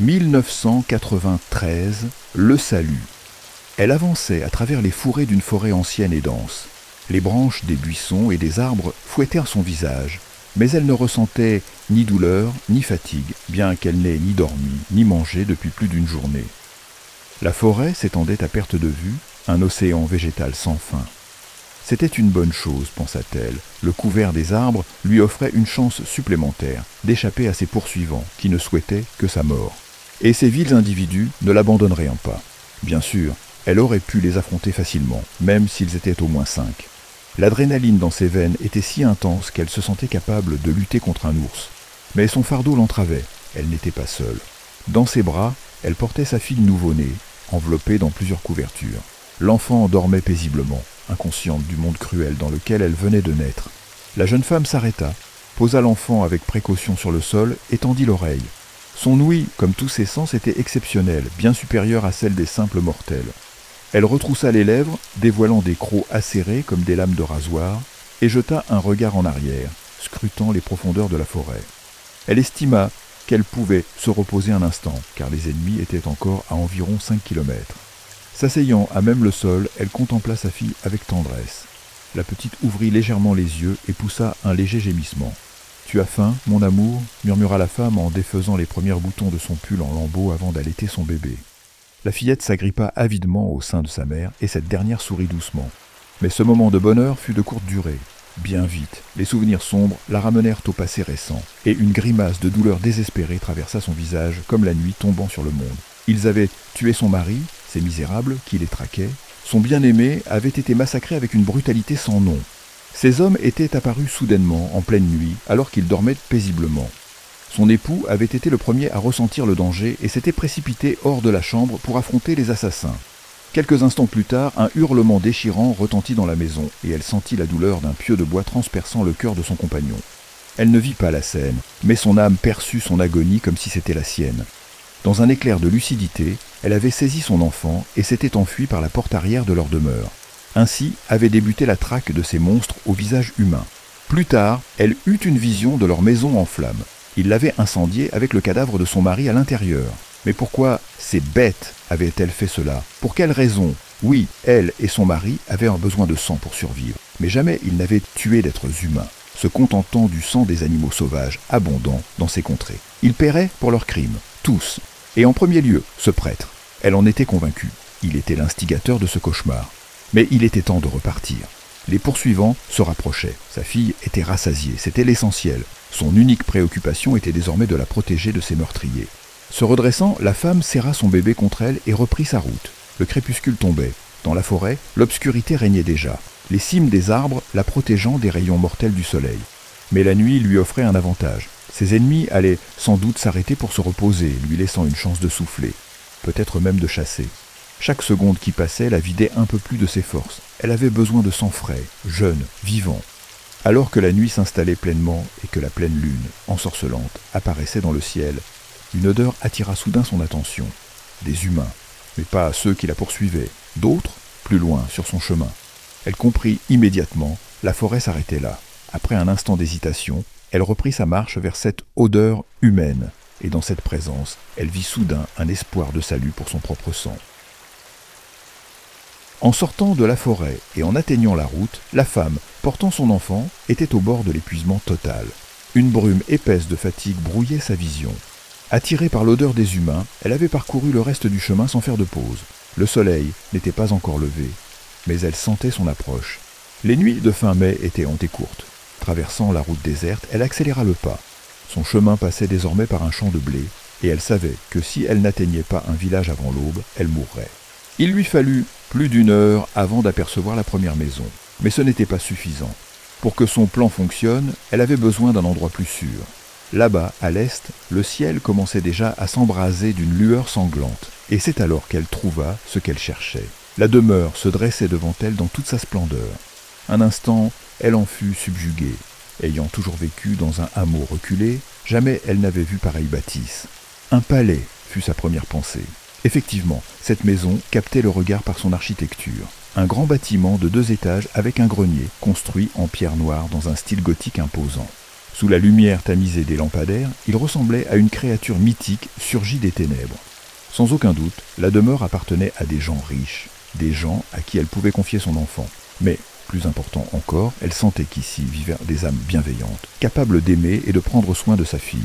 1993, le salut. Elle avançait à travers les fourrés d'une forêt ancienne et dense. Les branches des buissons et des arbres fouettèrent son visage, mais elle ne ressentait ni douleur ni fatigue, bien qu'elle n'ait ni dormi ni mangé depuis plus d'une journée. La forêt s'étendait à perte de vue, un océan végétal sans fin. C'était une bonne chose, pensa-t-elle. Le couvert des arbres lui offrait une chance supplémentaire d'échapper à ses poursuivants qui ne souhaitaient que sa mort. Et ces vils individus ne l'abandonneraient pas. Bien sûr, elle aurait pu les affronter facilement, même s'ils étaient au moins 5. L'adrénaline dans ses veines était si intense qu'elle se sentait capable de lutter contre un ours. Mais son fardeau l'entravait, elle n'était pas seule. Dans ses bras, elle portait sa fille nouveau-née, enveloppée dans plusieurs couvertures. L'enfant dormait paisiblement, inconsciente du monde cruel dans lequel elle venait de naître. La jeune femme s'arrêta, posa l'enfant avec précaution sur le sol et tendit l'oreille. Son ouïe, comme tous ses sens, était exceptionnelle, bien supérieure à celle des simples mortels. Elle retroussa les lèvres, dévoilant des crocs acérés comme des lames de rasoir, et jeta un regard en arrière, scrutant les profondeurs de la forêt. Elle estima qu'elle pouvait se reposer un instant, car les ennemis étaient encore à environ 5 kilomètres. S'asseyant à même le sol, elle contempla sa fille avec tendresse. La petite ouvrit légèrement les yeux et poussa un léger gémissement. « Tu as faim, mon amour ?» murmura la femme en défaisant les premiers boutons de son pull en lambeaux avant d'allaiter son bébé. La fillette s'agrippa avidement au sein de sa mère et cette dernière sourit doucement. Mais ce moment de bonheur fut de courte durée. Bien vite, les souvenirs sombres la ramenèrent au passé récent, et une grimace de douleur désespérée traversa son visage comme la nuit tombant sur le monde. Ils avaient tué son mari, ces misérables qui les traquaient. Son bien-aimé avait été massacré avec une brutalité sans nom. Ces hommes étaient apparus soudainement, en pleine nuit, alors qu'il dormait paisiblement. Son époux avait été le premier à ressentir le danger et s'était précipité hors de la chambre pour affronter les assassins. Quelques instants plus tard, un hurlement déchirant retentit dans la maison et elle sentit la douleur d'un pieu de bois transperçant le cœur de son compagnon. Elle ne vit pas la scène, mais son âme perçut son agonie comme si c'était la sienne. Dans un éclair de lucidité, elle avait saisi son enfant et s'était enfuie par la porte arrière de leur demeure. Ainsi avait débuté la traque de ces monstres au visage humain. Plus tard, elle eut une vision de leur maison en flammes. Ils l'avaient incendiée avec le cadavre de son mari à l'intérieur. Mais pourquoi ces bêtes avaient-elles fait cela? Pour quelle raison? Oui, elle et son mari avaient un besoin de sang pour survivre, mais jamais ils n'avaient tué d'êtres humains, se contentant du sang des animaux sauvages abondants dans ces contrées. Ils paieraient pour leurs crimes, tous. Et en premier lieu, ce prêtre. Elle en était convaincue. Il était l'instigateur de ce cauchemar. Mais il était temps de repartir. Les poursuivants se rapprochaient. Sa fille était rassasiée, c'était l'essentiel. Son unique préoccupation était désormais de la protéger de ses meurtriers. Se redressant, la femme serra son bébé contre elle et reprit sa route. Le crépuscule tombait. Dans la forêt, l'obscurité régnait déjà, les cimes des arbres la protégeant des rayons mortels du soleil. Mais la nuit lui offrait un avantage. Ses ennemis allaient sans doute s'arrêter pour se reposer, lui laissant une chance de souffler, peut-être même de chasser. Chaque seconde qui passait la vidait un peu plus de ses forces. Elle avait besoin de sang frais, jeune, vivant. Alors que la nuit s'installait pleinement et que la pleine lune, ensorcelante, apparaissait dans le ciel, une odeur attira soudain son attention. Des humains, mais pas ceux qui la poursuivaient, d'autres, plus loin, sur son chemin. Elle comprit immédiatement, la forêt s'arrêtait là. Après un instant d'hésitation, elle reprit sa marche vers cette odeur humaine, et dans cette présence, elle vit soudain un espoir de salut pour son propre sang. En sortant de la forêt et en atteignant la route, la femme, portant son enfant, était au bord de l'épuisement total. Une brume épaisse de fatigue brouillait sa vision. Attirée par l'odeur des humains, elle avait parcouru le reste du chemin sans faire de pause. Le soleil n'était pas encore levé, mais elle sentait son approche. Les nuits de fin mai étaient hantes et courtes. Traversant la route déserte, elle accéléra le pas. Son chemin passait désormais par un champ de blé, et elle savait que si elle n'atteignait pas un village avant l'aube, elle mourrait. Il lui fallut plus d'une heure avant d'apercevoir la première maison, mais ce n'était pas suffisant. Pour que son plan fonctionne, elle avait besoin d'un endroit plus sûr. Là-bas, à l'est, le ciel commençait déjà à s'embraser d'une lueur sanglante, et c'est alors qu'elle trouva ce qu'elle cherchait. La demeure se dressait devant elle dans toute sa splendeur. Un instant, elle en fut subjuguée. Ayant toujours vécu dans un hameau reculé, jamais elle n'avait vu pareille bâtisse. Un palais fut sa première pensée. Effectivement, cette maison captait le regard par son architecture. Un grand bâtiment de 2 étages avec un grenier, construit en pierre noire dans un style gothique imposant. Sous la lumière tamisée des lampadaires, il ressemblait à une créature mythique surgie des ténèbres. Sans aucun doute, la demeure appartenait à des gens riches, des gens à qui elle pouvait confier son enfant. Mais, plus important encore, elle sentait qu'ici vivaient des âmes bienveillantes, capables d'aimer et de prendre soin de sa fille.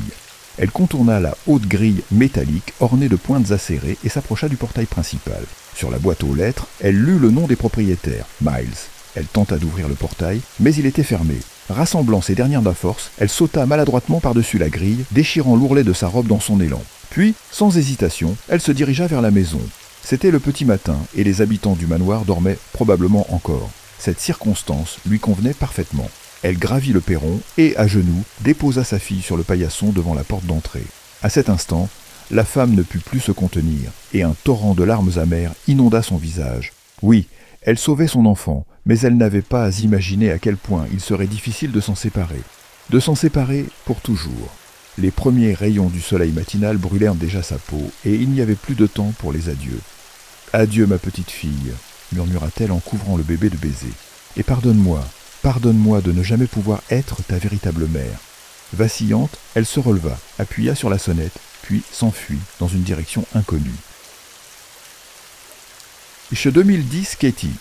Elle contourna la haute grille métallique ornée de pointes acérées et s'approcha du portail principal. Sur la boîte aux lettres, elle lut le nom des propriétaires, Miles. Elle tenta d'ouvrir le portail, mais il était fermé. Rassemblant ses dernières de force, elle sauta maladroitement par-dessus la grille, déchirant l'ourlet de sa robe dans son élan. Puis, sans hésitation, elle se dirigea vers la maison. C'était le petit matin, et les habitants du manoir dormaient probablement encore. Cette circonstance lui convenait parfaitement. Elle gravit le perron et, à genoux, déposa sa fille sur le paillasson devant la porte d'entrée. À cet instant, la femme ne put plus se contenir, et un torrent de larmes amères inonda son visage. Oui, elle sauvait son enfant, mais elle n'avait pas à imaginer à quel point il serait difficile de s'en séparer. De s'en séparer pour toujours. Les premiers rayons du soleil matinal brûlèrent déjà sa peau, et il n'y avait plus de temps pour les adieux. « Adieu, ma petite fille », murmura-t-elle en couvrant le bébé de baisers. « Et pardonne-moi de ne jamais pouvoir être ta véritable mère. » Vacillante, elle se releva, appuya sur la sonnette, puis s'enfuit dans une direction inconnue. Chez 2010, Katie.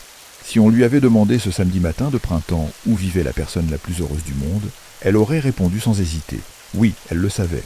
Si on lui avait demandé ce samedi matin de printemps où vivait la personne la plus heureuse du monde, elle aurait répondu sans hésiter. Oui, elle le savait.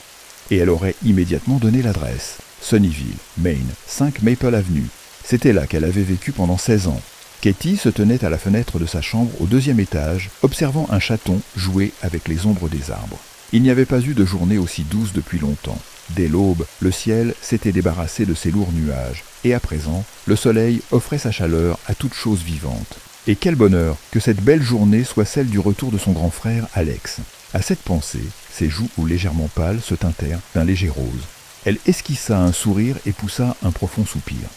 Et elle aurait immédiatement donné l'adresse. Sunnyvale, Maine, 5 Maple Avenue. C'était là qu'elle avait vécu pendant 16 ans. Katie se tenait à la fenêtre de sa chambre au 2e étage, observant un chaton jouer avec les ombres des arbres. Il n'y avait pas eu de journée aussi douce depuis longtemps. Dès l'aube, le ciel s'était débarrassé de ses lourds nuages, et à présent, le soleil offrait sa chaleur à toute chose vivante. Et quel bonheur que cette belle journée soit celle du retour de son grand frère Alex. À cette pensée, ses joues légèrement pâles se teintèrent d'un léger rose. Elle esquissa un sourire et poussa un profond soupir.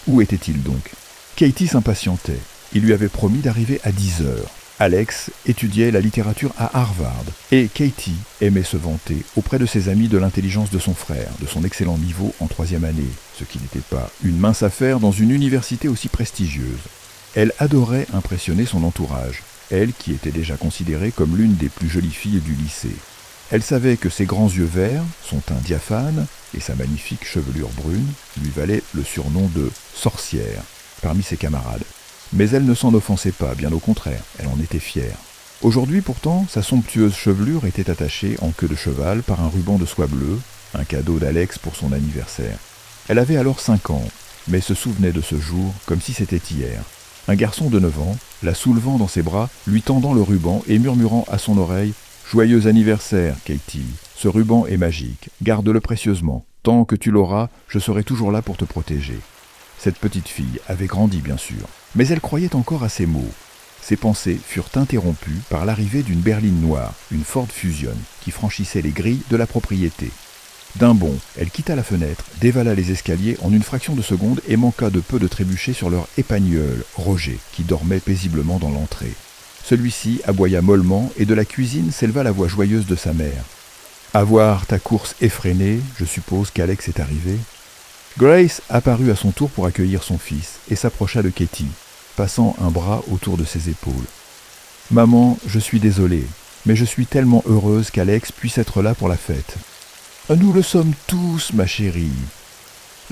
Où était-il donc? Katie s'impatientait. Il lui avait promis d'arriver à 10 heures. Alex étudiait la littérature à Harvard, et Katie aimait se vanter auprès de ses amis de l'intelligence de son frère, de son excellent niveau en 3e année, ce qui n'était pas une mince affaire dans une université aussi prestigieuse. Elle adorait impressionner son entourage, elle qui était déjà considérée comme l'une des plus jolies filles du lycée. Elle savait que ses grands yeux verts, son teint diaphane et sa magnifique chevelure brune lui valaient le surnom de « sorcière » parmi ses camarades. Mais elle ne s'en offensait pas, bien au contraire, elle en était fière. Aujourd'hui pourtant, sa somptueuse chevelure était attachée en queue de cheval par un ruban de soie bleue, un cadeau d'Alex pour son anniversaire. Elle avait alors 5 ans, mais se souvenait de ce jour comme si c'était hier. Un garçon de 9 ans, la soulevant dans ses bras, lui tendant le ruban et murmurant à son oreille « Joyeux anniversaire, Katie, ce ruban est magique, garde-le précieusement. Tant que tu l'auras, je serai toujours là pour te protéger. » Cette petite fille avait grandi, bien sûr, mais elle croyait encore à ses mots. Ses pensées furent interrompues par l'arrivée d'une berline noire, une Ford Fusion, qui franchissait les grilles de la propriété. D'un bond, elle quitta la fenêtre, dévala les escaliers en une fraction de seconde et manqua de peu de trébucher sur leur épagneul, Roger, qui dormait paisiblement dans l'entrée. Celui-ci aboya mollement et de la cuisine s'éleva la voix joyeuse de sa mère. « À voir ta course effrénée, je suppose qu'Alex est arrivé. » Grace apparut à son tour pour accueillir son fils et s'approcha de Katie, passant un bras autour de ses épaules. « Maman, je suis désolée, mais je suis tellement heureuse qu'Alex puisse être là pour la fête. »« Nous le sommes tous, ma chérie. »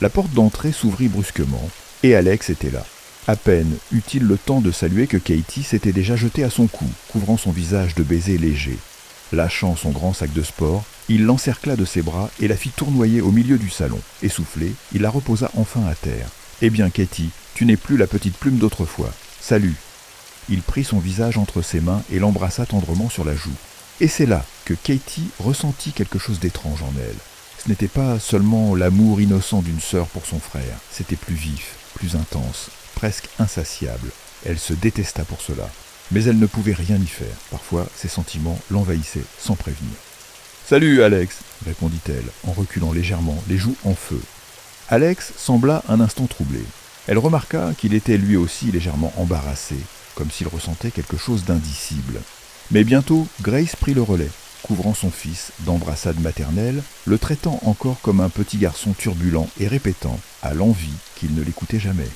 La porte d'entrée s'ouvrit brusquement, et Alex était là. À peine eut-il le temps de saluer que Katie s'était déjà jetée à son cou, couvrant son visage de baisers légers. Lâchant son grand sac de sport, il l'encercla de ses bras et la fit tournoyer au milieu du salon. Essoufflé, il la reposa enfin à terre. « Eh bien, Katie, tu n'es plus la petite plume d'autrefois. Salut !» Il prit son visage entre ses mains et l'embrassa tendrement sur la joue. Et c'est là que Katie ressentit quelque chose d'étrange en elle. Ce n'était pas seulement l'amour innocent d'une sœur pour son frère, c'était plus vif, plus intense, presque insatiable. Elle se détesta pour cela. Mais elle ne pouvait rien y faire. Parfois, ses sentiments l'envahissaient sans prévenir. « Salut, Alex !» répondit-elle, en reculant légèrement, les joues en feu. Alex sembla un instant troublé. Elle remarqua qu'il était lui aussi légèrement embarrassé, comme s'il ressentait quelque chose d'indicible. Mais bientôt, Grace prit le relais, couvrant son fils d'embrassades maternelles, le traitant encore comme un petit garçon turbulent et répétant, à l'envi, qu'il ne l'écoutait jamais.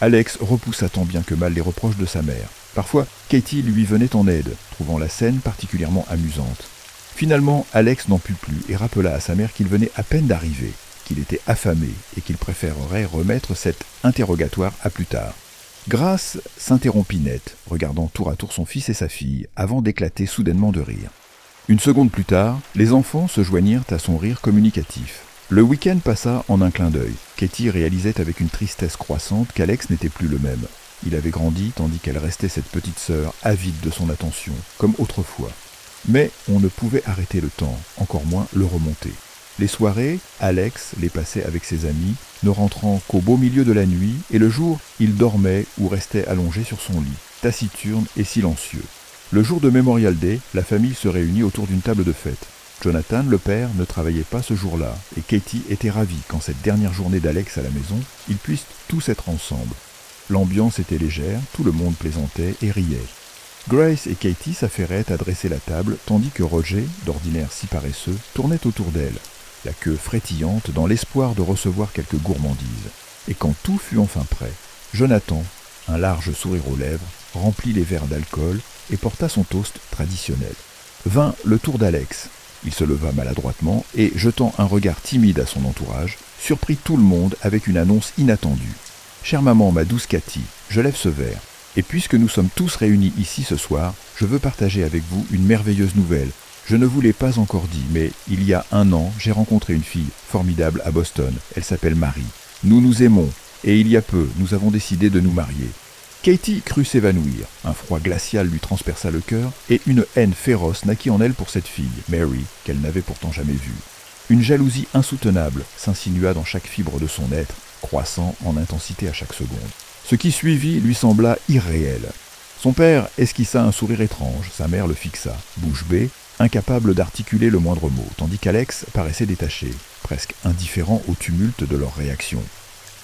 Alex repoussa tant bien que mal les reproches de sa mère. Parfois, Katie lui venait en aide, trouvant la scène particulièrement amusante. Finalement, Alex n'en put plus et rappela à sa mère qu'il venait à peine d'arriver, qu'il était affamé et qu'il préférerait remettre cet interrogatoire à plus tard. Grace s'interrompit net, regardant tour à tour son fils et sa fille, avant d'éclater soudainement de rire. Une seconde plus tard, les enfants se joignirent à son rire communicatif. Le week-end passa en un clin d'œil. Katie réalisait avec une tristesse croissante qu'Alex n'était plus le même. Il avait grandi tandis qu'elle restait cette petite sœur avide de son attention, comme autrefois. Mais on ne pouvait arrêter le temps, encore moins le remonter. Les soirées, Alex les passait avec ses amis, ne rentrant qu'au beau milieu de la nuit, et le jour, il dormait ou restait allongé sur son lit, taciturne et silencieux. Le jour de Memorial Day, la famille se réunit autour d'une table de fête. Jonathan, le père, ne travaillait pas ce jour-là, et Katie était ravie qu'en cette dernière journée d'Alex à la maison, ils puissent tous être ensemble. L'ambiance était légère, tout le monde plaisantait et riait. Grace et Katie s'affairaient à dresser la table, tandis que Roger, d'ordinaire si paresseux, tournait autour d'elle, la queue frétillante dans l'espoir de recevoir quelques gourmandises. Et quand tout fut enfin prêt, Jonathan, un large sourire aux lèvres, remplit les verres d'alcool et porta son toast traditionnel. Vint le tour d'Alex. Il se leva maladroitement et, jetant un regard timide à son entourage, surprit tout le monde avec une annonce inattendue. « Chère maman, ma douce Cathy, je lève ce verre. Et puisque nous sommes tous réunis ici ce soir, je veux partager avec vous une merveilleuse nouvelle. Je ne vous l'ai pas encore dit, mais il y a 1 an, j'ai rencontré une fille formidable à Boston. Elle s'appelle Marie. Nous nous aimons, et il y a peu, nous avons décidé de nous marier. » Katie crut s'évanouir, un froid glacial lui transperça le cœur, et une haine féroce naquit en elle pour cette fille, Mary, qu'elle n'avait pourtant jamais vue. Une jalousie insoutenable s'insinua dans chaque fibre de son être, croissant en intensité à chaque seconde. Ce qui suivit lui sembla irréel. Son père esquissa un sourire étrange, sa mère le fixa, bouche bée, incapable d'articuler le moindre mot, tandis qu'Alex paraissait détaché, presque indifférent au tumulte de leurs réactions.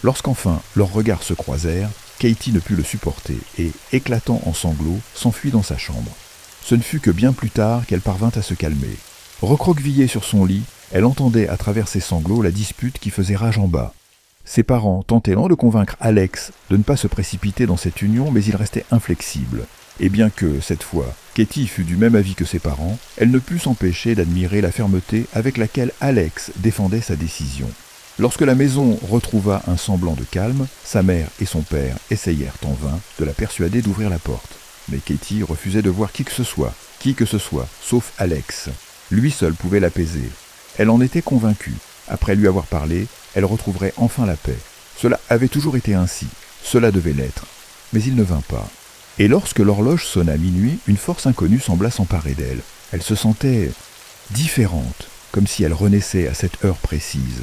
Lorsqu'enfin leurs regards se croisèrent, Katie ne put le supporter et, éclatant en sanglots, s'enfuit dans sa chambre. Ce ne fut que bien plus tard qu'elle parvint à se calmer. Recroquevillée sur son lit, elle entendait à travers ses sanglots la dispute qui faisait rage en bas. Ses parents tentaient de convaincre Alex de ne pas se précipiter dans cette union, mais il restait inflexible. Et bien que, cette fois, Katie fût du même avis que ses parents, elle ne put s'empêcher d'admirer la fermeté avec laquelle Alex défendait sa décision. Lorsque la maison retrouva un semblant de calme, sa mère et son père essayèrent en vain de la persuader d'ouvrir la porte. Mais Katie refusait de voir qui que ce soit, sauf Alex. Lui seul pouvait l'apaiser. Elle en était convaincue. Après lui avoir parlé, elle retrouverait enfin la paix. Cela avait toujours été ainsi. Cela devait l'être. Mais il ne vint pas. Et lorsque l'horloge sonna minuit, une force inconnue sembla s'emparer d'elle. Elle se sentait différente, comme si elle renaissait à cette heure précise.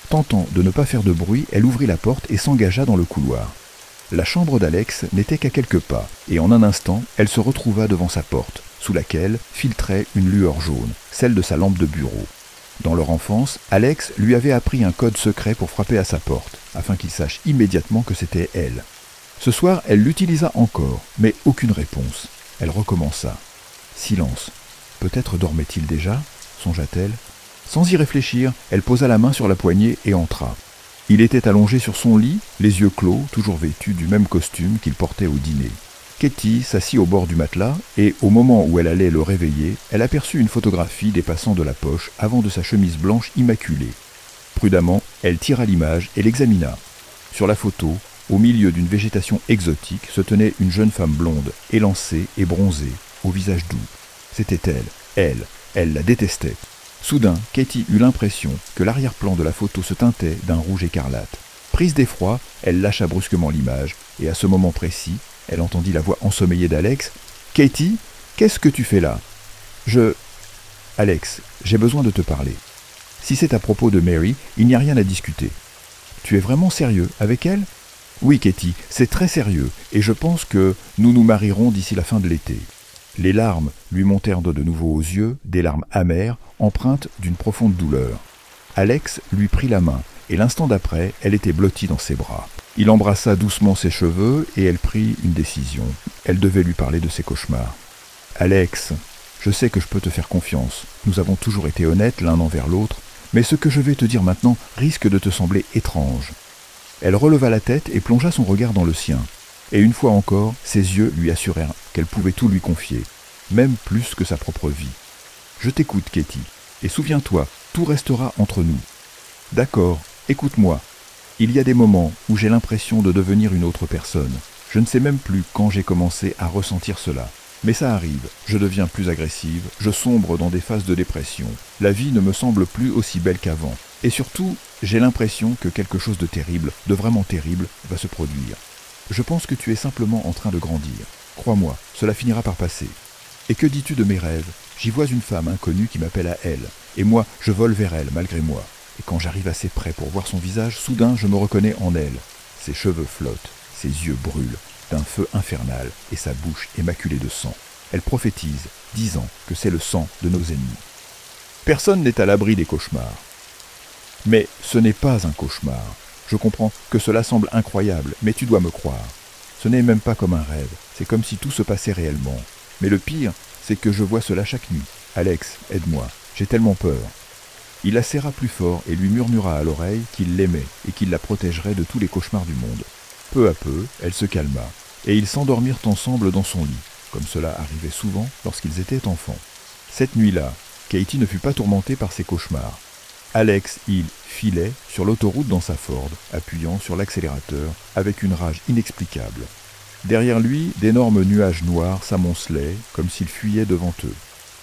Tentant de ne pas faire de bruit, elle ouvrit la porte et s'engagea dans le couloir. La chambre d'Alex n'était qu'à quelques pas, et en un instant, elle se retrouva devant sa porte, sous laquelle filtrait une lueur jaune, celle de sa lampe de bureau. Dans leur enfance, Alex lui avait appris un code secret pour frapper à sa porte, afin qu'il sache immédiatement que c'était elle. Ce soir, elle l'utilisa encore, mais aucune réponse. Elle recommença. Silence. Peut-être dormait-il déjà, songea-t-elle. Sans y réfléchir, elle posa la main sur la poignée et entra. Il était allongé sur son lit, les yeux clos, toujours vêtu du même costume qu'il portait au dîner. Katie s'assit au bord du matelas et, au moment où elle allait le réveiller, elle aperçut une photographie dépassant de la poche avant de sa chemise blanche immaculée. Prudemment, elle tira l'image et l'examina. Sur la photo, au milieu d'une végétation exotique, se tenait une jeune femme blonde, élancée et bronzée, au visage doux. C'était elle la détestait. Soudain, Katie eut l'impression que l'arrière-plan de la photo se teintait d'un rouge écarlate. Prise d'effroi, elle lâcha brusquement l'image, et à ce moment précis, elle entendit la voix ensommeillée d'Alex. « Katie, qu'est-ce que tu fais là ?»« Alex, j'ai besoin de te parler. Si c'est à propos de Mary, il n'y a rien à discuter. Tu es vraiment sérieux avec elle ?»« Oui, Katie, c'est très sérieux, et je pense que nous nous marierons d'ici la fin de l'été. » Les larmes lui montèrent de nouveau aux yeux, des larmes amères, empreintes d'une profonde douleur. Alex lui prit la main, et l'instant d'après, elle était blottie dans ses bras. Il embrassa doucement ses cheveux, et elle prit une décision. Elle devait lui parler de ses cauchemars. « Alex, je sais que je peux te faire confiance. Nous avons toujours été honnêtes l'un envers l'autre, mais ce que je vais te dire maintenant risque de te sembler étrange. » Elle releva la tête et plongea son regard dans le sien. Et une fois encore, ses yeux lui assurèrent qu'elle pouvait tout lui confier, même plus que sa propre vie. Je t'écoute, Katie. Et souviens-toi, tout restera entre nous. D'accord, écoute-moi. Il y a des moments où j'ai l'impression de devenir une autre personne. Je ne sais même plus quand j'ai commencé à ressentir cela. Mais ça arrive, je deviens plus agressive, je sombre dans des phases de dépression. La vie ne me semble plus aussi belle qu'avant. Et surtout, j'ai l'impression que quelque chose de terrible, de vraiment terrible, va se produire. Je pense que tu es simplement en train de grandir. Crois-moi, cela finira par passer. Et que dis-tu de mes rêves? J'y vois une femme inconnue qui m'appelle à elle. Et moi, je vole vers elle, malgré moi. Et quand j'arrive assez près pour voir son visage, soudain, je me reconnais en elle. Ses cheveux flottent, ses yeux brûlent, d'un feu infernal, et sa bouche est maculée de sang. Elle prophétise, disant que c'est le sang de nos ennemis. Personne n'est à l'abri des cauchemars. Mais ce n'est pas un cauchemar. Je comprends que cela semble incroyable, mais tu dois me croire. Ce n'est même pas comme un rêve, c'est comme si tout se passait réellement. Mais le pire, c'est que je vois cela chaque nuit. Alex, aide-moi, j'ai tellement peur. Il la serra plus fort et lui murmura à l'oreille qu'il l'aimait et qu'il la protégerait de tous les cauchemars du monde. Peu à peu, elle se calma, et ils s'endormirent ensemble dans son lit, comme cela arrivait souvent lorsqu'ils étaient enfants. Cette nuit-là, Katie ne fut pas tourmentée par ses cauchemars. Alex, il, filait sur l'autoroute dans sa Ford, appuyant sur l'accélérateur, avec une rage inexplicable. Derrière lui, d'énormes nuages noirs s'amoncelaient, comme s'ils fuyaient devant eux.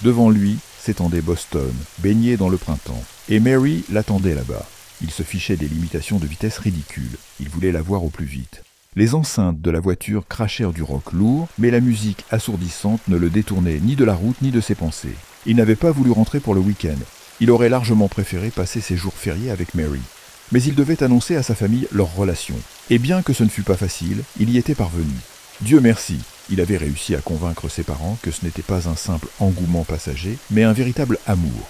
Devant lui, s'étendait Boston, baigné dans le printemps, et Mary l'attendait là-bas. Il se fichait des limitations de vitesse ridicules, il voulait la voir au plus vite. Les enceintes de la voiture crachèrent du rock lourd, mais la musique assourdissante ne le détournait ni de la route ni de ses pensées. Il n'avait pas voulu rentrer pour le week-end. Il aurait largement préféré passer ses jours fériés avec Mary. Mais il devait annoncer à sa famille leur relation. Et bien que ce ne fût pas facile, il y était parvenu. Dieu merci, il avait réussi à convaincre ses parents que ce n'était pas un simple engouement passager, mais un véritable amour.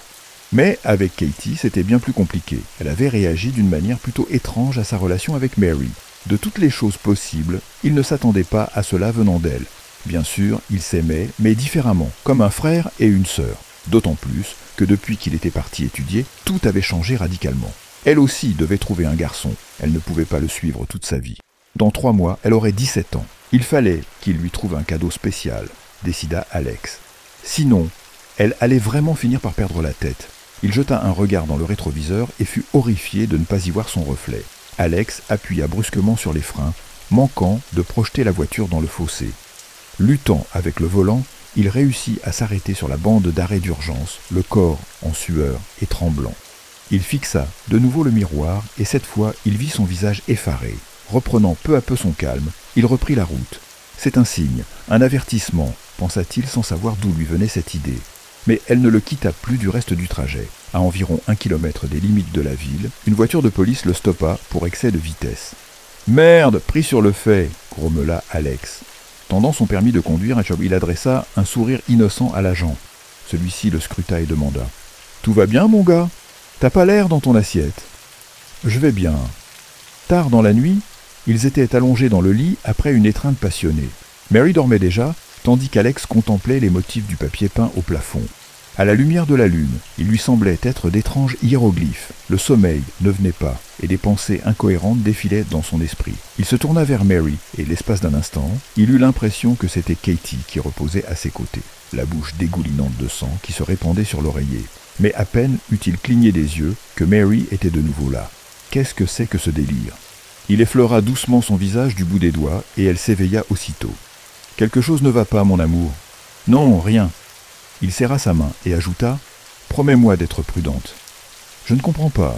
Mais avec Katie, c'était bien plus compliqué. Elle avait réagi d'une manière plutôt étrange à sa relation avec Mary. De toutes les choses possibles, il ne s'attendait pas à cela venant d'elle. Bien sûr, ils s'aimaient, mais différemment, comme un frère et une sœur. D'autant plus que depuis qu'il était parti étudier, tout avait changé radicalement. Elle aussi devait trouver un garçon. Elle ne pouvait pas le suivre toute sa vie. Dans 3 mois, elle aurait 17 ans. Il fallait qu'il lui trouve un cadeau spécial, décida Alex. Sinon, elle allait vraiment finir par perdre la tête. Il jeta un regard dans le rétroviseur et fut horrifié de ne pas y voir son reflet. Alex appuya brusquement sur les freins, manquant de projeter la voiture dans le fossé. Luttant avec le volant, il réussit à s'arrêter sur la bande d'arrêt d'urgence, le corps en sueur et tremblant. Il fixa de nouveau le miroir et cette fois il vit son visage effaré. Reprenant peu à peu son calme, il reprit la route. C'est un signe, un avertissement, pensa-t-il sans savoir d'où lui venait cette idée. Mais elle ne le quitta plus du reste du trajet. À environ 1 kilomètre des limites de la ville, une voiture de police le stoppa pour excès de vitesse. « Merde, pris sur le fait !» grommela Alex. Tendant son permis de conduire, il adressa un sourire innocent à l'agent. Celui-ci le scruta et demanda « Tout va bien, mon gars? T'as pas l'air dans ton assiette. »« Je vais bien. » Tard dans la nuit, ils étaient allongés dans le lit après une étreinte passionnée. Mary dormait déjà, tandis qu'Alex contemplait les motifs du papier peint au plafond. À la lumière de la lune, il lui semblait être d'étranges hiéroglyphes. Le sommeil ne venait pas, et des pensées incohérentes défilaient dans son esprit. Il se tourna vers Mary, et l'espace d'un instant, il eut l'impression que c'était Katie qui reposait à ses côtés, la bouche dégoulinante de sang qui se répandait sur l'oreiller. Mais à peine eut-il cligné des yeux que Mary était de nouveau là. Qu'est-ce que c'est que ce délire? Il effleura doucement son visage du bout des doigts, et elle s'éveilla aussitôt. « Quelque chose ne va pas, mon amour. »« Non, rien. » Il serra sa main et ajouta « Promets-moi d'être prudente. »« Je ne comprends pas.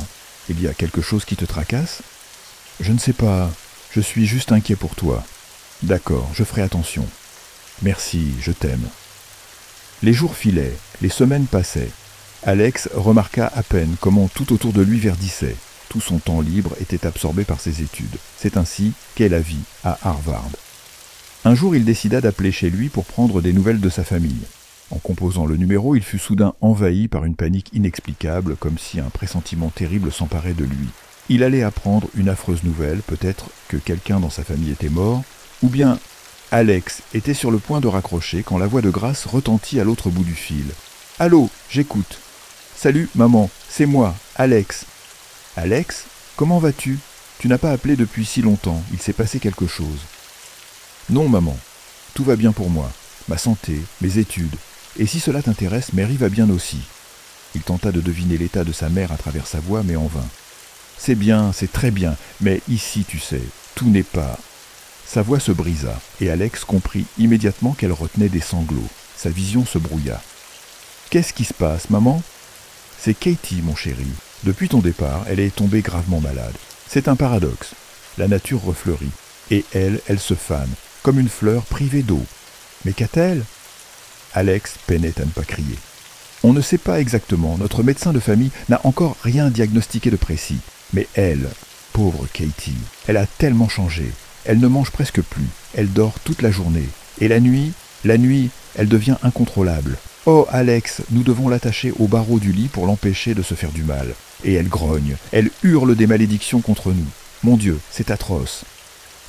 Il y a quelque chose qui te tracasse ?»« Je ne sais pas. Je suis juste inquiet pour toi. »« D'accord, je ferai attention. »« Merci, je t'aime. » Les jours filaient, les semaines passaient. Alex remarqua à peine comment tout autour de lui verdissait. Tout son temps libre était absorbé par ses études. C'est ainsi qu'est la vie à Harvard. Un jour, il décida d'appeler chez lui pour prendre des nouvelles de sa famille. En composant le numéro, il fut soudain envahi par une panique inexplicable, comme si un pressentiment terrible s'emparait de lui. Il allait apprendre une affreuse nouvelle, peut-être que quelqu'un dans sa famille était mort, ou bien Alex était sur le point de raccrocher quand la voix de Grace retentit à l'autre bout du fil. « Allô, j'écoute. »« Salut, maman, c'est moi, Alex. »« Alex, comment vas-tu? Tu n'as pas appelé depuis si longtemps, il s'est passé quelque chose. »« Non, maman, tout va bien pour moi. Ma santé, mes études. Et si cela t'intéresse, Mary va bien aussi. » Il tenta de deviner l'état de sa mère à travers sa voix, mais en vain. « C'est bien, c'est très bien, mais ici, tu sais, tout n'est pas... » Sa voix se brisa, et Alex comprit immédiatement qu'elle retenait des sanglots. Sa vision se brouilla. « Qu'est-ce qui se passe, maman ?»« C'est Katie, mon chéri. Depuis ton départ, elle est tombée gravement malade. C'est un paradoxe. La nature refleurit, et elle se fane, comme une fleur privée d'eau. Mais qu'a-t-elle » Alex peinait à ne pas crier. « On ne sait pas exactement, notre médecin de famille n'a encore rien diagnostiqué de précis. Mais elle, pauvre Katie, elle a tellement changé. Elle ne mange presque plus, elle dort toute la journée. Et la nuit, elle devient incontrôlable. Oh Alex, nous devons l'attacher au barreau du lit pour l'empêcher de se faire du mal. Et elle grogne, elle hurle des malédictions contre nous. Mon Dieu, c'est atroce.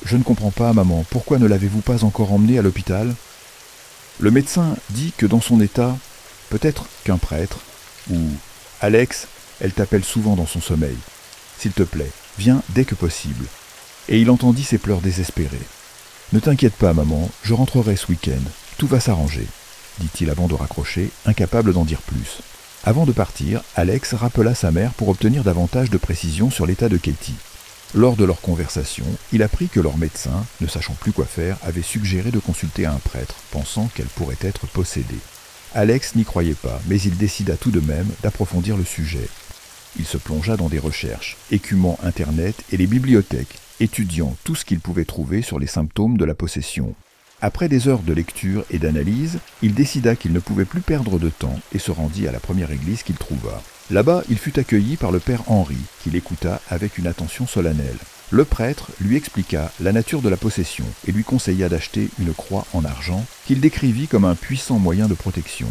Je ne comprends pas, maman, pourquoi ne l'avez-vous pas encore emmenée à l'hôpital ? Le médecin dit que dans son état, peut-être qu'un prêtre, ou Alex, elle t'appelle souvent dans son sommeil. S'il te plaît, viens dès que possible. Et il entendit ses pleurs désespérés. « Ne t'inquiète pas, maman, je rentrerai ce week-end. Tout va s'arranger, » dit-il avant de raccrocher, incapable d'en dire plus. Avant de partir, Alex rappela sa mère pour obtenir davantage de précisions sur l'état de Katie. Lors de leur conversation, il apprit que leur médecin, ne sachant plus quoi faire, avait suggéré de consulter un prêtre, pensant qu'elle pourrait être possédée. Alex n'y croyait pas, mais il décida tout de même d'approfondir le sujet. Il se plongea dans des recherches, écumant Internet et les bibliothèques, étudiant tout ce qu'il pouvait trouver sur les symptômes de la possession. Après des heures de lecture et d'analyse, il décida qu'il ne pouvait plus perdre de temps et se rendit à la première église qu'il trouva. Là-bas, il fut accueilli par le père Henri, qui l'écouta avec une attention solennelle. Le prêtre lui expliqua la nature de la possession et lui conseilla d'acheter une croix en argent qu'il décrivit comme un puissant moyen de protection.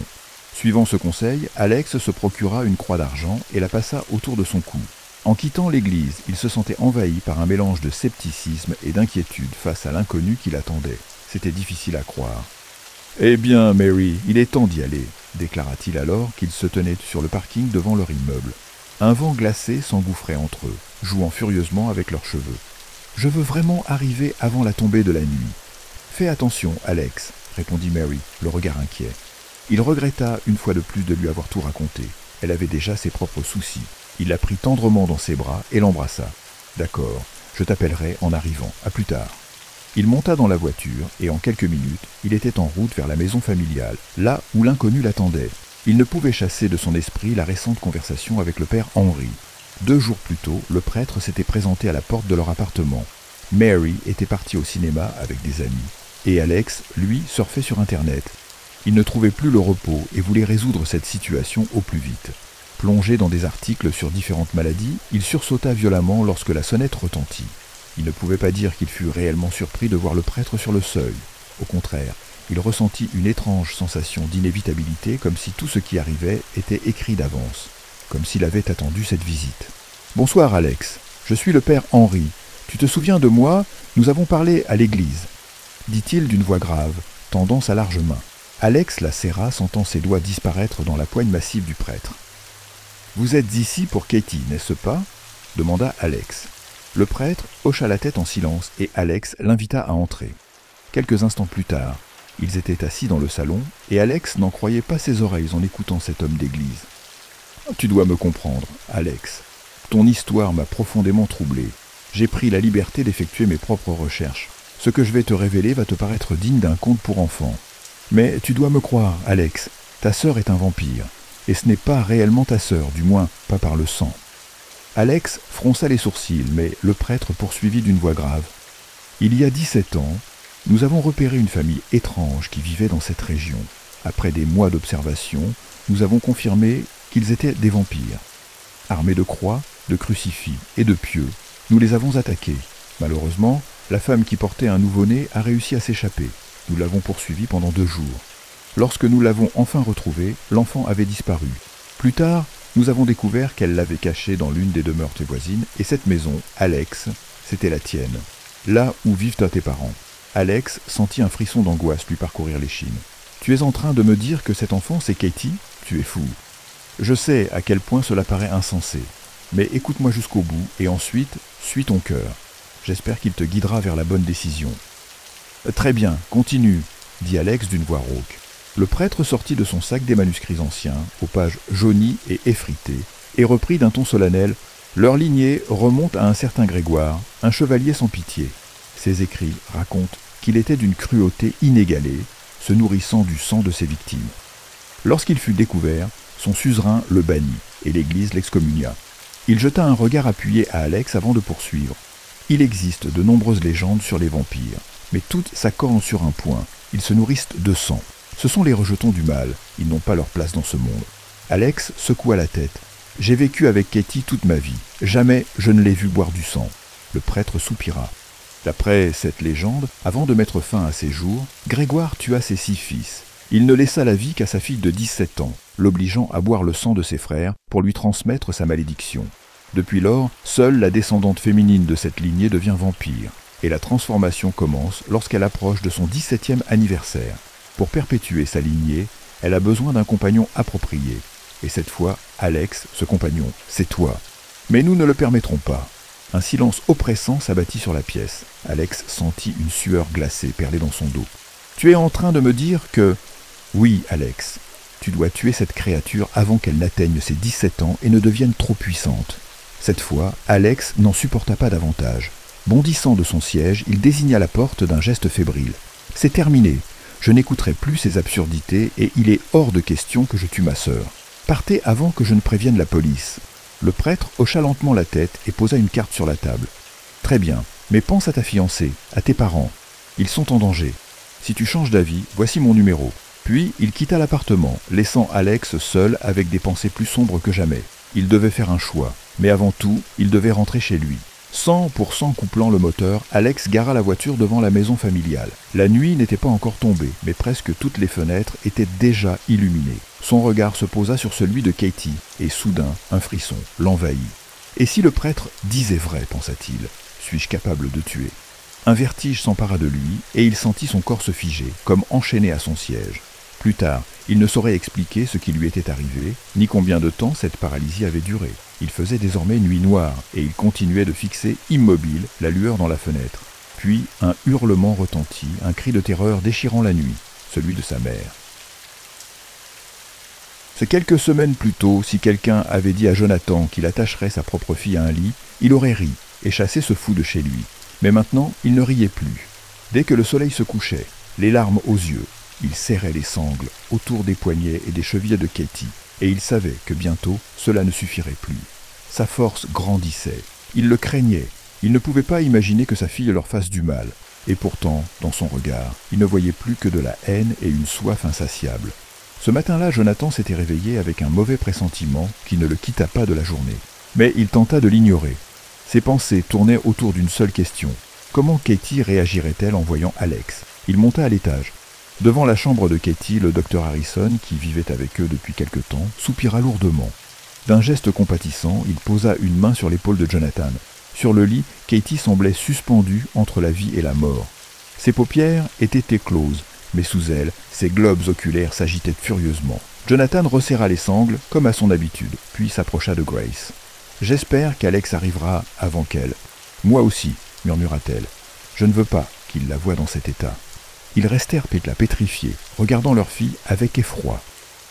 Suivant ce conseil, Alex se procura une croix d'argent et la passa autour de son cou. En quittant l'église, il se sentait envahi par un mélange de scepticisme et d'inquiétude face à l'inconnu qui l'attendait. C'était difficile à croire. « Eh bien, Mary, il est temps d'y aller », déclara-t-il alors qu'ils se tenaient sur le parking devant leur immeuble. Un vent glacé s'engouffrait entre eux, jouant furieusement avec leurs cheveux. « Je veux vraiment arriver avant la tombée de la nuit. »« Fais attention, Alex, » répondit Mary, le regard inquiet. Il regretta une fois de plus de lui avoir tout raconté. Elle avait déjà ses propres soucis. Il la prit tendrement dans ses bras et l'embrassa. « D'accord, je t'appellerai en arrivant. À plus tard. » Il monta dans la voiture et en quelques minutes, il était en route vers la maison familiale, là où l'inconnu l'attendait. Il ne pouvait chasser de son esprit la récente conversation avec le père Henri. 2 jours plus tôt, le prêtre s'était présenté à la porte de leur appartement. Mary était partie au cinéma avec des amis. Et Alex, lui, surfait sur Internet. Il ne trouvait plus le repos et voulait résoudre cette situation au plus vite. Plongé dans des articles sur différentes maladies, il sursauta violemment lorsque la sonnette retentit. Il ne pouvait pas dire qu'il fût réellement surpris de voir le prêtre sur le seuil. Au contraire, il ressentit une étrange sensation d'inévitabilité, comme si tout ce qui arrivait était écrit d'avance, comme s'il avait attendu cette visite. « Bonsoir Alex, je suis le père Henri. Tu te souviens de moi? Nous avons parlé à l'église, » dit-il d'une voix grave, tendant sa large main. Alex la serra, sentant ses doigts disparaître dans la poigne massive du prêtre. « Vous êtes ici pour Katie, n'est-ce pas ?» demanda Alex. Le prêtre hocha la tête en silence et Alex l'invita à entrer. Quelques instants plus tard, ils étaient assis dans le salon et Alex n'en croyait pas ses oreilles en écoutant cet homme d'église. « Tu dois me comprendre, Alex. Ton histoire m'a profondément troublé. J'ai pris la liberté d'effectuer mes propres recherches. Ce que je vais te révéler va te paraître digne d'un conte pour enfants. Mais tu dois me croire, Alex, ta sœur est un vampire. Et ce n'est pas réellement ta sœur, du moins pas par le sang. » Alex fronça les sourcils, mais le prêtre poursuivit d'une voix grave. « Il y a 17 ans, nous avons repéré une famille étrange qui vivait dans cette région. Après des mois d'observation, nous avons confirmé qu'ils étaient des vampires. Armés de croix, de crucifix et de pieux, nous les avons attaqués. Malheureusement, la femme qui portait un nouveau-né a réussi à s'échapper. Nous l'avons poursuivie pendant 2 jours. Lorsque nous l'avons enfin retrouvée, l'enfant avait disparu. Plus tard, nous avons découvert qu'elle l'avait caché dans l'une des demeures voisines, et cette maison, Alex, c'était la tienne. Là où vivent tes parents. » Alex sentit un frisson d'angoisse lui parcourir l'échine. « Tu es en train de me dire que cet enfant, c'est Katie? Tu es fou. Je sais à quel point cela paraît insensé. Mais écoute-moi jusqu'au bout, et ensuite, suis ton cœur. J'espère qu'il te guidera vers la bonne décision. »« Très bien, continue, » dit Alex d'une voix rauque. Le prêtre sortit de son sac des manuscrits anciens, aux pages jaunies et effritées, et reprit d'un ton solennel « Leur lignée remonte à un certain Grégoire, un chevalier sans pitié. Ses écrits racontent qu'il était d'une cruauté inégalée, se nourrissant du sang de ses victimes. Lorsqu'il fut découvert, son suzerain le bannit, et l'Église l'excommunia. Il jeta un regard appuyé à Alex avant de poursuivre. Il existe de nombreuses légendes sur les vampires, mais toutes s'accordent sur un point, ils se nourrissent de sang. Ce sont les rejetons du mal, ils n'ont pas leur place dans ce monde. Alex secoua la tête. J'ai vécu avec Katie toute ma vie, jamais je ne l'ai vu boire du sang. Le prêtre soupira. D'après cette légende, avant de mettre fin à ses jours, Grégoire tua ses 6 fils. Il ne laissa la vie qu'à sa fille de 17 ans, l'obligeant à boire le sang de ses frères pour lui transmettre sa malédiction. Depuis lors, seule la descendante féminine de cette lignée devient vampire, et la transformation commence lorsqu'elle approche de son 17e anniversaire. Pour perpétuer sa lignée, elle a besoin d'un compagnon approprié. Et cette fois, Alex, ce compagnon, c'est toi. Mais nous ne le permettrons pas. Un silence oppressant s'abattit sur la pièce. Alex sentit une sueur glacée perler dans son dos. Tu es en train de me dire que... Oui, Alex, tu dois tuer cette créature avant qu'elle n'atteigne ses 17 ans et ne devienne trop puissante. Cette fois, Alex n'en supporta pas davantage. Bondissant de son siège, il désigna la porte d'un geste fébrile. C'est terminé. Je n'écouterai plus ces absurdités et il est hors de question que je tue ma sœur. Partez avant que je ne prévienne la police. Le prêtre hocha lentement la tête et posa une carte sur la table. Très bien, mais pense à ta fiancée, à tes parents. Ils sont en danger. Si tu changes d'avis, voici mon numéro. Puis il quitta l'appartement, laissant Alex seul avec des pensées plus sombres que jamais. Il devait faire un choix, mais avant tout, il devait rentrer chez lui. 100% couplant le moteur, Alex gara la voiture devant la maison familiale. La nuit n'était pas encore tombée, mais presque toutes les fenêtres étaient déjà illuminées. Son regard se posa sur celui de Katie, et soudain, un frisson l'envahit. Et si le prêtre disait vrai, pensa-t-il, suis-je capable de tuer? Un vertige s'empara de lui, et il sentit son corps se figer, comme enchaîné à son siège. Plus tard, il ne saurait expliquer ce qui lui était arrivé, ni combien de temps cette paralysie avait duré. Il faisait désormais nuit noire, et il continuait de fixer immobile la lueur dans la fenêtre. Puis un hurlement retentit, un cri de terreur déchirant la nuit, celui de sa mère. C'est quelques semaines plus tôt, si quelqu'un avait dit à Jonathan qu'il attacherait sa propre fille à un lit, il aurait ri et chassé ce fou de chez lui. Mais maintenant, il ne riait plus. Dès que le soleil se couchait, les larmes aux yeux, il serrait les sangles autour des poignets et des chevilles de Katie, et il savait que bientôt cela ne suffirait plus. Sa force grandissait. Il le craignait. Il ne pouvait pas imaginer que sa fille leur fasse du mal. Et pourtant, dans son regard, il ne voyait plus que de la haine et une soif insatiable. Ce matin-là, Jonathan s'était réveillé avec un mauvais pressentiment qui ne le quitta pas de la journée. Mais il tenta de l'ignorer. Ses pensées tournaient autour d'une seule question. Comment Katie réagirait-elle en voyant Alex? Il monta à l'étage. Devant la chambre de Katie, le docteur Harrison, qui vivait avec eux depuis quelque temps, soupira lourdement. D'un geste compatissant, il posa une main sur l'épaule de Jonathan. Sur le lit, Katie semblait suspendue entre la vie et la mort. Ses paupières étaient écloses, mais sous elles, ses globes oculaires s'agitaient furieusement. Jonathan resserra les sangles, comme à son habitude, puis s'approcha de Grace. « J'espère qu'Alex arrivera avant qu'elle. »« Moi aussi, » murmura-t-elle. « Je ne veux pas qu'il la voie dans cet état. » Ils restèrent pétrifiés, regardant leur fille avec effroi.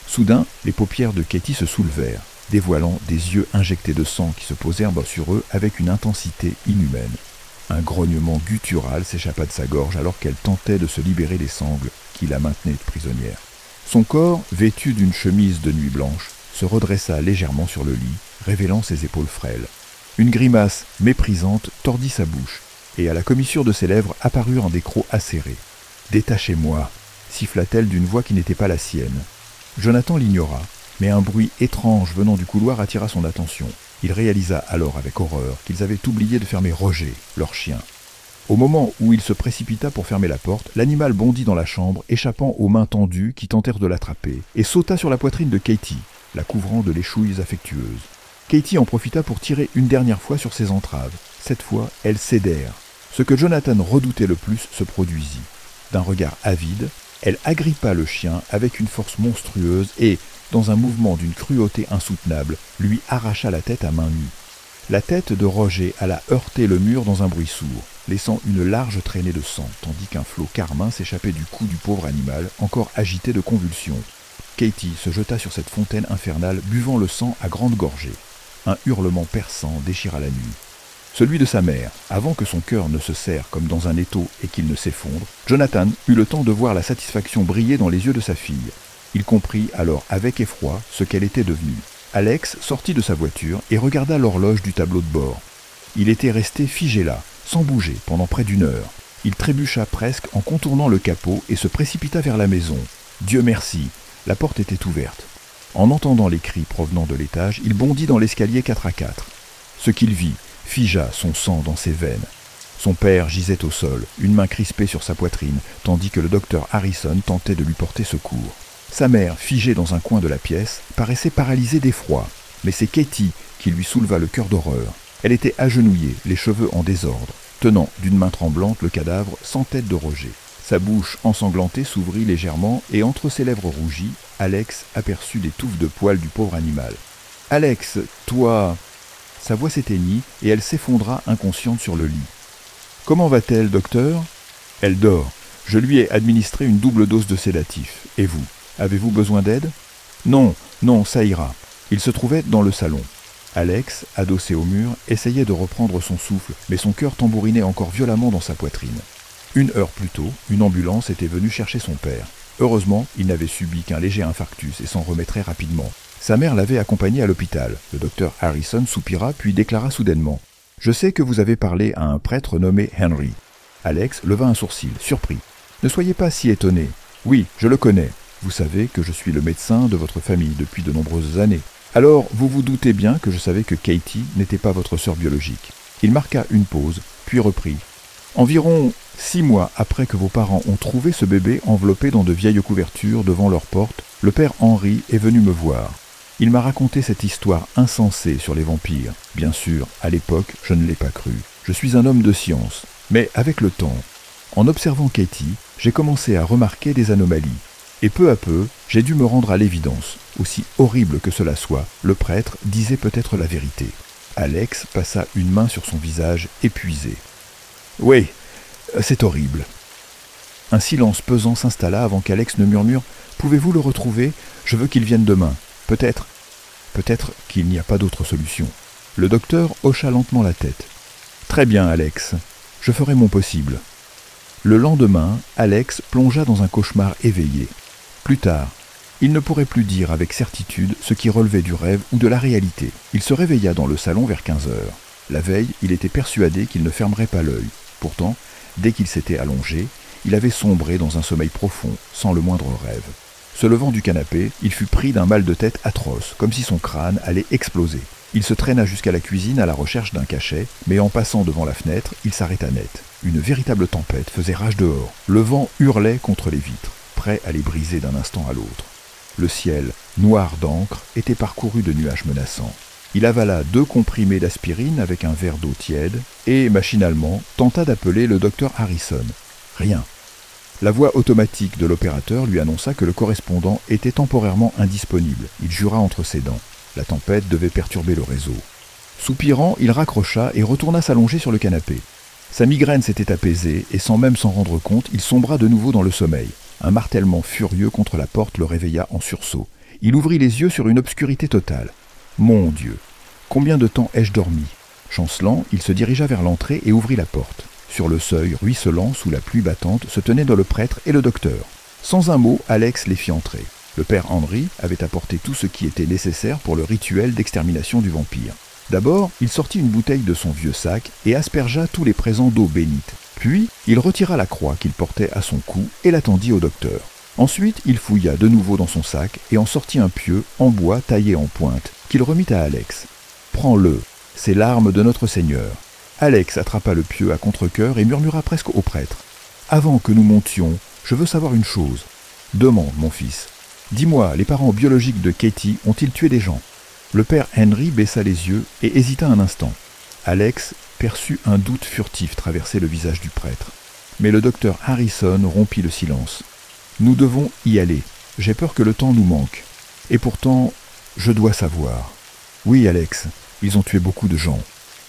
Soudain, les paupières de Katie se soulevèrent, dévoilant des yeux injectés de sang qui se posèrent sur eux avec une intensité inhumaine. Un grognement guttural s'échappa de sa gorge alors qu'elle tentait de se libérer des sangles qui la maintenaient prisonnière. Son corps, vêtu d'une chemise de nuit blanche, se redressa légèrement sur le lit, révélant ses épaules frêles. Une grimace méprisante tordit sa bouche, et à la commissure de ses lèvres apparurent des crocs acérés. « Détachez-moi » siffla-t-elle d'une voix qui n'était pas la sienne. Jonathan l'ignora, mais un bruit étrange venant du couloir attira son attention. Il réalisa alors avec horreur qu'ils avaient oublié de fermer Roger, leur chien. Au moment où il se précipita pour fermer la porte, l'animal bondit dans la chambre, échappant aux mains tendues qui tentèrent de l'attraper, et sauta sur la poitrine de Katie, la couvrant de léchouilles affectueuses. Katie en profita pour tirer une dernière fois sur ses entraves. Cette fois, elles cédèrent. Ce que Jonathan redoutait le plus se produisit. D'un regard avide, elle agrippa le chien avec une force monstrueuse et, dans un mouvement d'une cruauté insoutenable, lui arracha la tête à main nue. La tête de Roger alla heurter le mur dans un bruit sourd, laissant une large traînée de sang, tandis qu'un flot carmin s'échappait du cou du pauvre animal, encore agité de convulsions. Katie se jeta sur cette fontaine infernale, buvant le sang à grandes gorgées. Un hurlement perçant déchira la nuit. Celui de sa mère, avant que son cœur ne se serre comme dans un étau et qu'il ne s'effondre, Jonathan eut le temps de voir la satisfaction briller dans les yeux de sa fille. Il comprit alors avec effroi ce qu'elle était devenue. Alex sortit de sa voiture et regarda l'horloge du tableau de bord. Il était resté figé là, sans bouger, pendant près d'une heure. Il trébucha presque en contournant le capot et se précipita vers la maison. Dieu merci, la porte était ouverte. En entendant les cris provenant de l'étage, il bondit dans l'escalier 4 à 4. Ce qu'il vit figea son sang dans ses veines. Son père gisait au sol, une main crispée sur sa poitrine, tandis que le docteur Harrison tentait de lui porter secours. Sa mère, figée dans un coin de la pièce, paraissait paralysée d'effroi, mais c'est Katie qui lui souleva le cœur d'horreur. Elle était agenouillée, les cheveux en désordre, tenant d'une main tremblante le cadavre sans tête de Roger. Sa bouche ensanglantée s'ouvrit légèrement et entre ses lèvres rougies, Alex aperçut des touffes de poils du pauvre animal. « Alex, toi !» Sa voix s'éteignit et elle s'effondra inconsciente sur le lit. « Comment va-t-elle, docteur ?»« Elle dort. Je lui ai administré une double dose de sédatif. Et vous ? Avez-vous besoin d'aide ?»« Non, non, ça ira. » Il se trouvait dans le salon. Alex, adossé au mur, essayait de reprendre son souffle, mais son cœur tambourinait encore violemment dans sa poitrine. 1 heure plus tôt, une ambulance était venue chercher son père. Heureusement, il n'avait subi qu'un léger infarctus et s'en remettrait rapidement. Sa mère l'avait accompagné à l'hôpital. Le docteur Harrison soupira puis déclara soudainement « Je sais que vous avez parlé à un prêtre nommé Henry. » Alex leva un sourcil, surpris. « Ne soyez pas si étonné. Oui, je le connais. Vous savez que je suis le médecin de votre famille depuis de nombreuses années. Alors, vous vous doutez bien que je savais que Katie n'était pas votre sœur biologique. » Il marqua une pause, puis reprit. « Environ 6 mois après que vos parents ont trouvé ce bébé enveloppé dans de vieilles couvertures devant leur porte, le père Henry est venu me voir. Il m'a raconté cette histoire insensée sur les vampires. Bien sûr, à l'époque, je ne l'ai pas cru. Je suis un homme de science. Mais avec le temps, en observant Katie, j'ai commencé à remarquer des anomalies. Et peu à peu, j'ai dû me rendre à l'évidence. Aussi horrible que cela soit, le prêtre disait peut-être la vérité. Alex passa une main sur son visage épuisé. « Oui, c'est horrible. » Un silence pesant s'installa avant qu'Alex ne murmure « Pouvez-vous le retrouver ? Je veux qu'il vienne demain. Peut-être qu'il n'y a pas d'autre solution. » Le docteur hocha lentement la tête. « Très bien, Alex. Je ferai mon possible. » Le lendemain, Alex plongea dans un cauchemar éveillé. Plus tard, il ne pourrait plus dire avec certitude ce qui relevait du rêve ou de la réalité. Il se réveilla dans le salon vers 15 heures. La veille, il était persuadé qu'il ne fermerait pas l'œil. Pourtant, dès qu'il s'était allongé, il avait sombré dans un sommeil profond, sans le moindre rêve. Se levant du canapé, il fut pris d'un mal de tête atroce, comme si son crâne allait exploser. Il se traîna jusqu'à la cuisine à la recherche d'un cachet, mais en passant devant la fenêtre, il s'arrêta net. Une véritable tempête faisait rage dehors. Le vent hurlait contre les vitres, prêt à les briser d'un instant à l'autre. Le ciel, noir d'encre, était parcouru de nuages menaçants. Il avala 2 comprimés d'aspirine avec un verre d'eau tiède et, machinalement, tenta d'appeler le docteur Harrison. Rien. La voix automatique de l'opérateur lui annonça que le correspondant était temporairement indisponible. Il jura entre ses dents. La tempête devait perturber le réseau. Soupirant, il raccrocha et retourna s'allonger sur le canapé. Sa migraine s'était apaisée et sans même s'en rendre compte, il sombra de nouveau dans le sommeil. Un martèlement furieux contre la porte le réveilla en sursaut. Il ouvrit les yeux sur une obscurité totale. Mon Dieu, combien de temps ai-je dormi ? Chancelant, il se dirigea vers l'entrée et ouvrit la porte. Sur le seuil, ruisselant sous la pluie battante, se tenaient le prêtre et le docteur. Sans un mot, Alex les fit entrer. Le père Henry avait apporté tout ce qui était nécessaire pour le rituel d'extermination du vampire. D'abord, il sortit une bouteille de son vieux sac et aspergea tous les présents d'eau bénite. Puis, il retira la croix qu'il portait à son cou et la tendit au docteur. Ensuite, il fouilla de nouveau dans son sac et en sortit un pieu en bois taillé en pointe, qu'il remit à Alex. « Prends-le, c'est l'arme de notre Seigneur. » Alex attrapa le pieu à contre-cœur et murmura presque au prêtre. « Avant que nous montions, je veux savoir une chose. Demande, mon fils. Dis-moi, les parents biologiques de Katie ont-ils tué des gens ?» Le père Henry baissa les yeux et hésita un instant. Alex perçut un doute furtif traverser le visage du prêtre. Mais le docteur Harrison rompit le silence. « Nous devons y aller. J'ai peur que le temps nous manque. Et pourtant, je dois savoir. Oui, Alex, ils ont tué beaucoup de gens.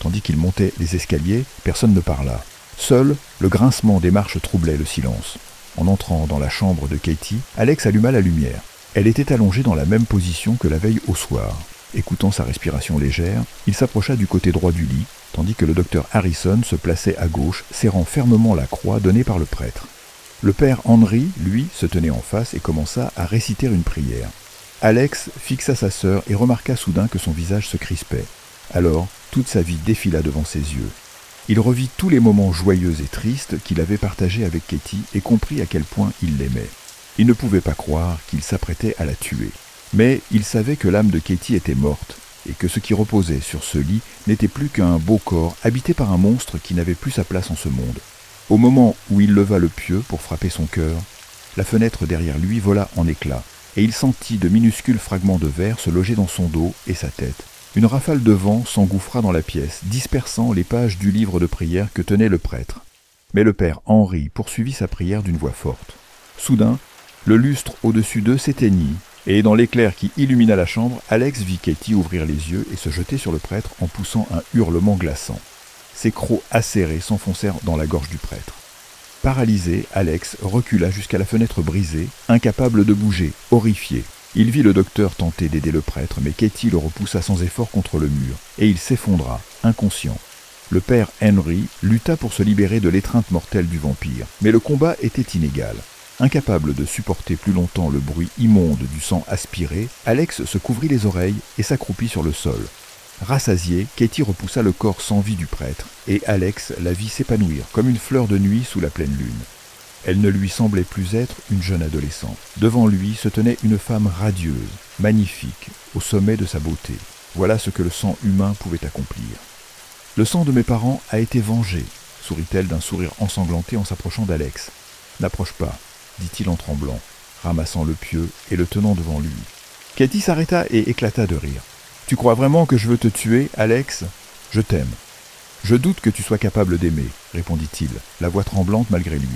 Tandis qu'il montait les escaliers, personne ne parla. Seul, le grincement des marches troublait le silence. En entrant dans la chambre de Katie, Alex alluma la lumière. Elle était allongée dans la même position que la veille au soir. Écoutant sa respiration légère, il s'approcha du côté droit du lit, tandis que le docteur Harrison se plaçait à gauche, serrant fermement la croix donnée par le prêtre. Le père Henry, lui, se tenait en face et commença à réciter une prière. Alex fixa sa sœur et remarqua soudain que son visage se crispait. Alors, toute sa vie défila devant ses yeux. Il revit tous les moments joyeux et tristes qu'il avait partagés avec Katie et comprit à quel point il l'aimait. Il ne pouvait pas croire qu'il s'apprêtait à la tuer. Mais il savait que l'âme de Katie était morte, et que ce qui reposait sur ce lit n'était plus qu'un beau corps habité par un monstre qui n'avait plus sa place en ce monde. Au moment où il leva le pieu pour frapper son cœur, la fenêtre derrière lui vola en éclats, et il sentit de minuscules fragments de verre se loger dans son dos et sa tête. Une rafale de vent s'engouffra dans la pièce, dispersant les pages du livre de prière que tenait le prêtre. Mais le père Henry poursuivit sa prière d'une voix forte. Soudain, le lustre au-dessus d'eux s'éteignit, et dans l'éclair qui illumina la chambre, Alex vit Katie ouvrir les yeux et se jeter sur le prêtre en poussant un hurlement glaçant. Ses crocs acérés s'enfoncèrent dans la gorge du prêtre. Paralysé, Alex recula jusqu'à la fenêtre brisée, incapable de bouger, horrifié. Il vit le docteur tenter d'aider le prêtre, mais Katie le repoussa sans effort contre le mur, et il s'effondra, inconscient. Le père Henry lutta pour se libérer de l'étreinte mortelle du vampire, mais le combat était inégal. Incapable de supporter plus longtemps le bruit immonde du sang aspiré, Alex se couvrit les oreilles et s'accroupit sur le sol. Rassasié, Katie repoussa le corps sans vie du prêtre, et Alex la vit s'épanouir comme une fleur de nuit sous la pleine lune. Elle ne lui semblait plus être une jeune adolescente. Devant lui se tenait une femme radieuse, magnifique, au sommet de sa beauté. Voilà ce que le sang humain pouvait accomplir. « Le sang de mes parents a été vengé », sourit-elle d'un sourire ensanglanté en s'approchant d'Alex. « N'approche pas », dit-il en tremblant, ramassant le pieu et le tenant devant lui. Katie s'arrêta et éclata de rire. « Tu crois vraiment que je veux te tuer, Alex ? Je t'aime. »« Je doute que tu sois capable d'aimer, » répondit-il, la voix tremblante malgré lui.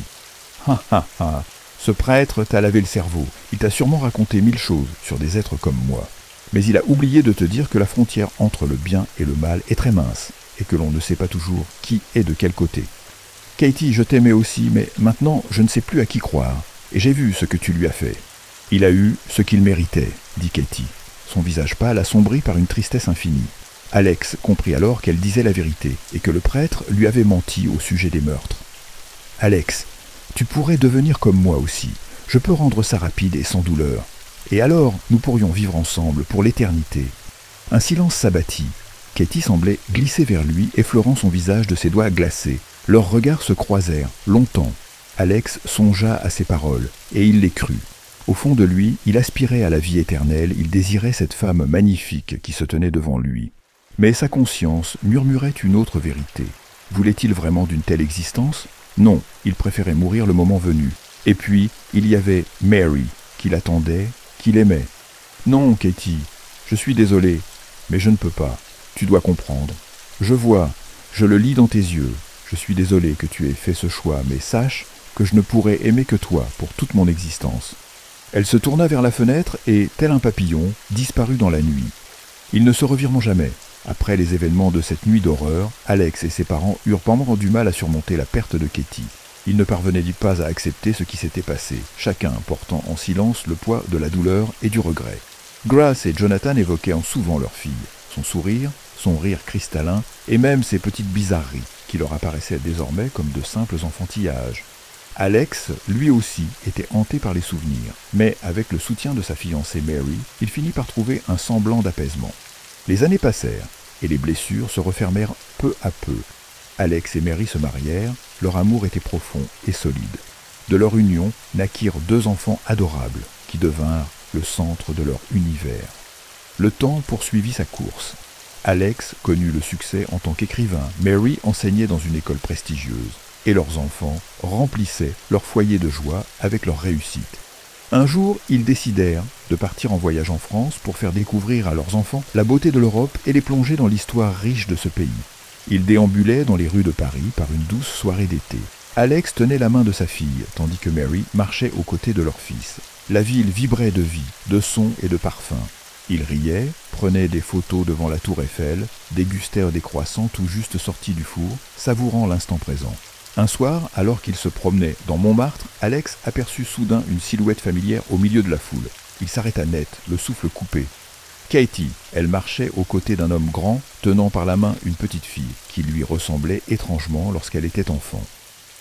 « Ha ha ha, ce prêtre t'a lavé le cerveau. Il t'a sûrement raconté 1000 choses sur des êtres comme moi. Mais il a oublié de te dire que la frontière entre le bien et le mal est très mince, et que l'on ne sait pas toujours qui est de quel côté. Katie, je t'aimais aussi, mais maintenant je ne sais plus à qui croire. Et j'ai vu ce que tu lui as fait. »« Il a eu ce qu'il méritait, » dit Katie. Son visage pâle assombri par une tristesse infinie. Alex comprit alors qu'elle disait la vérité, et que le prêtre lui avait menti au sujet des meurtres. « Alex, tu pourrais devenir comme moi aussi. Je peux rendre ça rapide et sans douleur. Et alors, nous pourrions vivre ensemble pour l'éternité. » Un silence s'abattit. Katie semblait glisser vers lui, effleurant son visage de ses doigts glacés. Leurs regards se croisèrent, longtemps. Alex songea à ces paroles, et il les crut. Au fond de lui, il aspirait à la vie éternelle, il désirait cette femme magnifique qui se tenait devant lui. Mais sa conscience murmurait une autre vérité. Voulait-il vraiment d'une telle existence ? Non, il préférait mourir le moment venu. Et puis, il y avait Mary, qui l'attendait, qu'il aimait. « Non, Katie, je suis désolé, mais je ne peux pas. Tu dois comprendre. Je vois, je le lis dans tes yeux. Je suis désolé que tu aies fait ce choix, mais sache que je ne pourrai aimer que toi pour toute mon existence. » Elle se tourna vers la fenêtre et, tel un papillon, disparut dans la nuit. Ils ne se revirent jamais. Après les événements de cette nuit d'horreur, Alex et ses parents eurent pendant du mal à surmonter la perte de Katie. Ils ne parvenaient pas à accepter ce qui s'était passé, chacun portant en silence le poids de la douleur et du regret. Grace et Jonathan évoquaient souvent leur fille, son sourire, son rire cristallin et même ses petites bizarreries, qui leur apparaissaient désormais comme de simples enfantillages. Alex, lui aussi, était hanté par les souvenirs, mais avec le soutien de sa fiancée Mary, il finit par trouver un semblant d'apaisement. Les années passèrent, et les blessures se refermèrent peu à peu. Alex et Mary se marièrent, leur amour était profond et solide. De leur union naquirent 2 enfants adorables, qui devinrent le centre de leur univers. Le temps poursuivit sa course. Alex connut le succès en tant qu'écrivain, Mary enseignait dans une école prestigieuse, et leurs enfants remplissaient leur foyer de joie avec leur réussite. Un jour, ils décidèrent de partir en voyage en France pour faire découvrir à leurs enfants la beauté de l'Europe et les plonger dans l'histoire riche de ce pays. Ils déambulaient dans les rues de Paris par une douce soirée d'été. Alex tenait la main de sa fille, tandis que Mary marchait aux côtés de leur fils. La ville vibrait de vie, de sons et de parfums. Ils riaient, prenaient des photos devant la tour Eiffel, dégustèrent des croissants tout juste sortis du four, savourant l'instant présent. Un soir, alors qu'il se promenait dans Montmartre, Alex aperçut soudain une silhouette familière au milieu de la foule. Il s'arrêta net, le souffle coupé. Katie, elle marchait aux côtés d'un homme grand, tenant par la main une petite fille, qui lui ressemblait étrangement lorsqu'elle était enfant.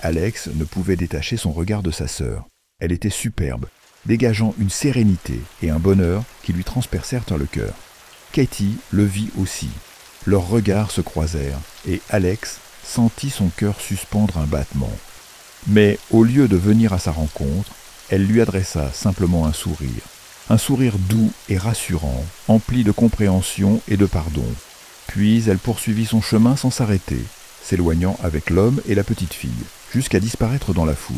Alex ne pouvait détacher son regard de sa sœur. Elle était superbe, dégageant une sérénité et un bonheur qui lui transpercèrent le cœur. Katie le vit aussi. Leurs regards se croisèrent, et Alex sentit son cœur suspendre un battement. Mais au lieu de venir à sa rencontre, elle lui adressa simplement un sourire doux et rassurant, empli de compréhension et de pardon. Puis elle poursuivit son chemin sans s'arrêter, s'éloignant avec l'homme et la petite fille, jusqu'à disparaître dans la foule.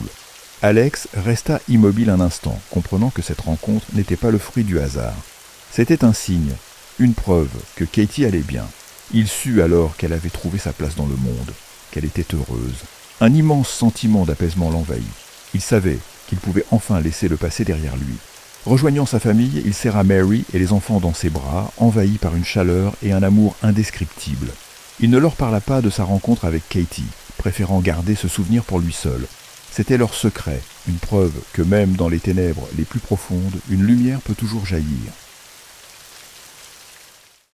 Alex resta immobile un instant, comprenant que cette rencontre n'était pas le fruit du hasard. C'était un signe, une preuve que Katie allait bien. Il sut alors qu'elle avait trouvé sa place dans le monde, qu'elle était heureuse. Un immense sentiment d'apaisement l'envahit. Il savait qu'il pouvait enfin laisser le passé derrière lui. Rejoignant sa famille, il serra Mary et les enfants dans ses bras, envahis par une chaleur et un amour indescriptibles. Il ne leur parla pas de sa rencontre avec Katie, préférant garder ce souvenir pour lui seul. C'était leur secret, une preuve que même dans les ténèbres les plus profondes, une lumière peut toujours jaillir.